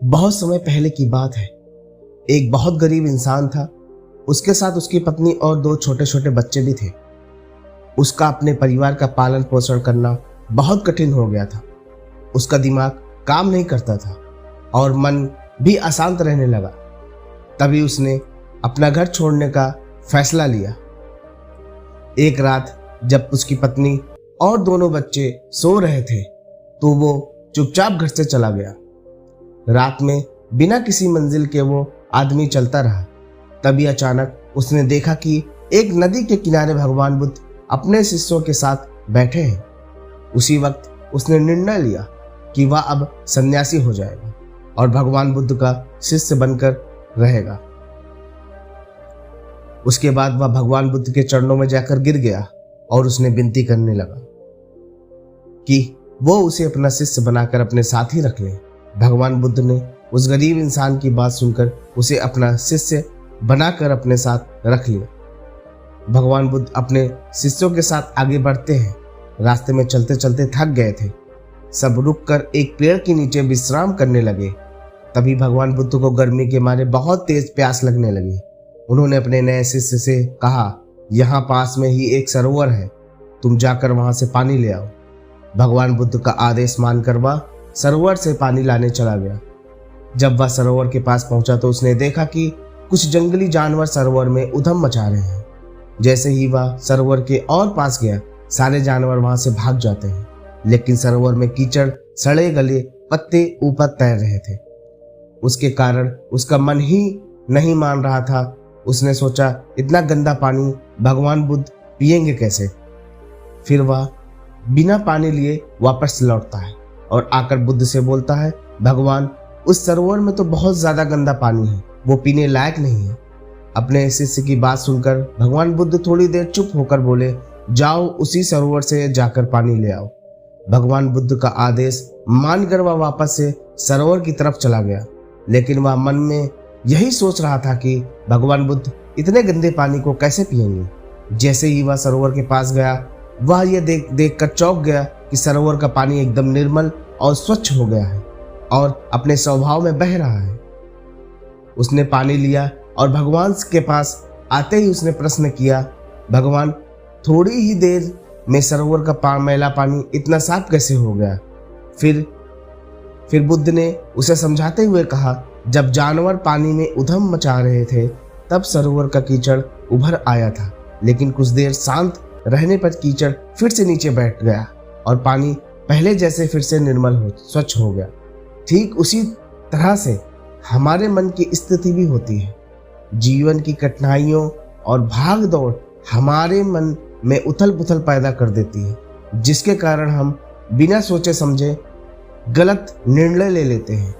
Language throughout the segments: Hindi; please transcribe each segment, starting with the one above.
बहुत समय पहले की बात है। एक बहुत गरीब इंसान था। उसके साथ उसकी पत्नी और दो छोटे छोटे बच्चे भी थे। उसका अपने परिवार का पालन पोषण करना बहुत कठिन हो गया था। उसका दिमाग काम नहीं करता था और मन भी अशांत रहने लगा। तभी उसने अपना घर छोड़ने का फैसला लिया। एक रात जब उसकी पत्नी और दोनों बच्चे सो रहे थे तो वो चुपचाप घर से चला गया। रात में बिना किसी मंजिल के वो आदमी चलता रहा। तभी अचानक उसने देखा कि एक नदी के किनारे भगवान बुद्ध अपने शिष्यों के साथ बैठे हैं। उसी वक्त उसने निर्णय लिया कि वह अब सन्यासी हो जाएगा और भगवान बुद्ध का शिष्य बनकर रहेगा। उसके बाद वह भगवान बुद्ध के चरणों में जाकर गिर गया और उसने विनती करने लगा कि वो उसे अपना शिष्य बनाकर अपने साथ ही रख ले। भगवान बुद्ध ने उस गरीब इंसान की बात सुनकर उसे अपना शिष्य बनाकर अपने साथ रख लिया। भगवान बुद्ध अपने शिष्यों के साथ आगे बढ़ते हैं। रास्ते में चलते चलते थक गए थे। सब रुककर एक पेड़ के नीचे विश्राम करने लगे। तभी भगवान बुद्ध को गर्मी के मारे बहुत तेज प्यास लगने लगी। उन्होंने अपने नए शिष्य से कहा, यहाँ पास में ही एक सरोवर है, तुम जाकर वहां से पानी ले आओ। भगवान बुद्ध का आदेश मानकर वह सरोवर से पानी लाने चला गया। जब वह सरोवर के पास पहुंचा तो उसने देखा कि कुछ जंगली जानवर सरोवर में उधम मचा रहे हैं। जैसे ही वह सरोवर के और पास गया, सारे जानवर वहां से भाग जाते हैं, लेकिन सरोवर में कीचड़, सड़े गले पत्ते ऊपर तैर रहे थे। उसके कारण उसका मन ही नहीं मान रहा था। उसने सोचा, इतना गंदा पानी भगवान बुद्ध पिएंगे कैसे। फिर वह बिना पानी लिए वापस लौटता है और आकर बुद्ध से बोलता है, भगवान, उस सरोवर में तो बहुत ज्यादा गंदा पानी है, वो पीने लायक नहीं है। अपने शिष्य की बात सुनकर भगवान बुद्ध थोड़ी देर चुप होकर बोले, जाओ उसी सरोवर से जाकर पानी ले आओ। भगवान बुद्ध का आदेश मानकर वह वापस से सरोवर की तरफ चला गया, लेकिन वह मन में यही सोच रहा था कि भगवान बुद्ध इतने गंदे पानी को कैसे पिएंगे। जैसे ही वह सरोवर के पास गया, वह यह देख कर चौंक गया कि सरोवर का पानी एकदम निर्मल और स्वच्छ हो गया है और अपने स्वभाव में बह रहा है। उसने पानी लिया और भगवान के पास आते ही उसने प्रश्न किया, भगवान, थोड़ी ही देर में सरोवर का मैला पानी इतना साफ कैसे हो गया। फिर बुद्ध ने उसे समझाते हुए कहा, जब जानवर पानी में उधम मचा रहे थे तब सरोवर का कीचड़ उभर आया था, लेकिन कुछ देर शांत रहने पर कीचड़ फिर से नीचे बैठ गया और पानी पहले जैसे फिर से स्वच्छ हो गया। ठीक उसी तरह से हमारे मन की स्थिति भी होती है। जीवन की कठिनाइयों और भाग दौड़ हमारे मन में उथल पुथल पैदा कर देती है, जिसके कारण हम बिना सोचे समझे गलत निर्णय ले लेते हैं।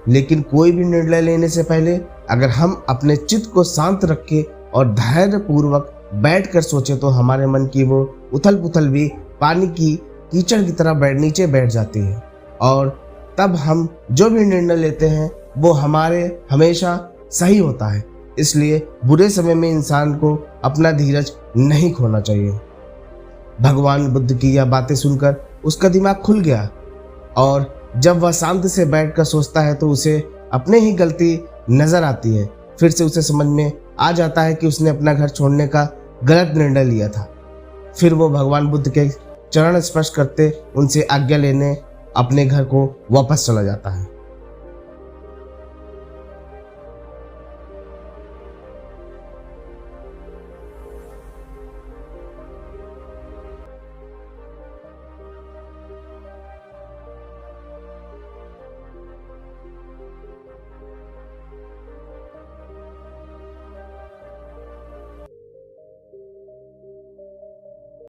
लेकिन कोई भी निर्णय लेने से पहले अगर हम अपने चित्त को शांत रख के और धैर्य पूर्वक बैठ कर सोचे तो हमारे मन की वो उथल पुथल भी पानी की कीचड़ की तरह नीचे बैठ जाती है और तब हम जो भी निर्णय लेते हैं वो हमारे हमेशा सही होता है। इसलिए बुरे समय में इंसान को अपना धीरज नहीं खोना चाहिए। भगवान बुद्ध की यह बातें सुनकर उसका दिमाग खुल गया और जब वह शांति से बैठकर सोचता है तो उसे अपने ही गलती नजर आती है। फिर से उसे समझ में आ जाता है कि उसने अपना घर छोड़ने का गलत निर्णय लिया था। फिर वो भगवान बुद्ध के चरण स्पर्श करते उनसे आज्ञा लेने अपने घर को वापस चला जाता है।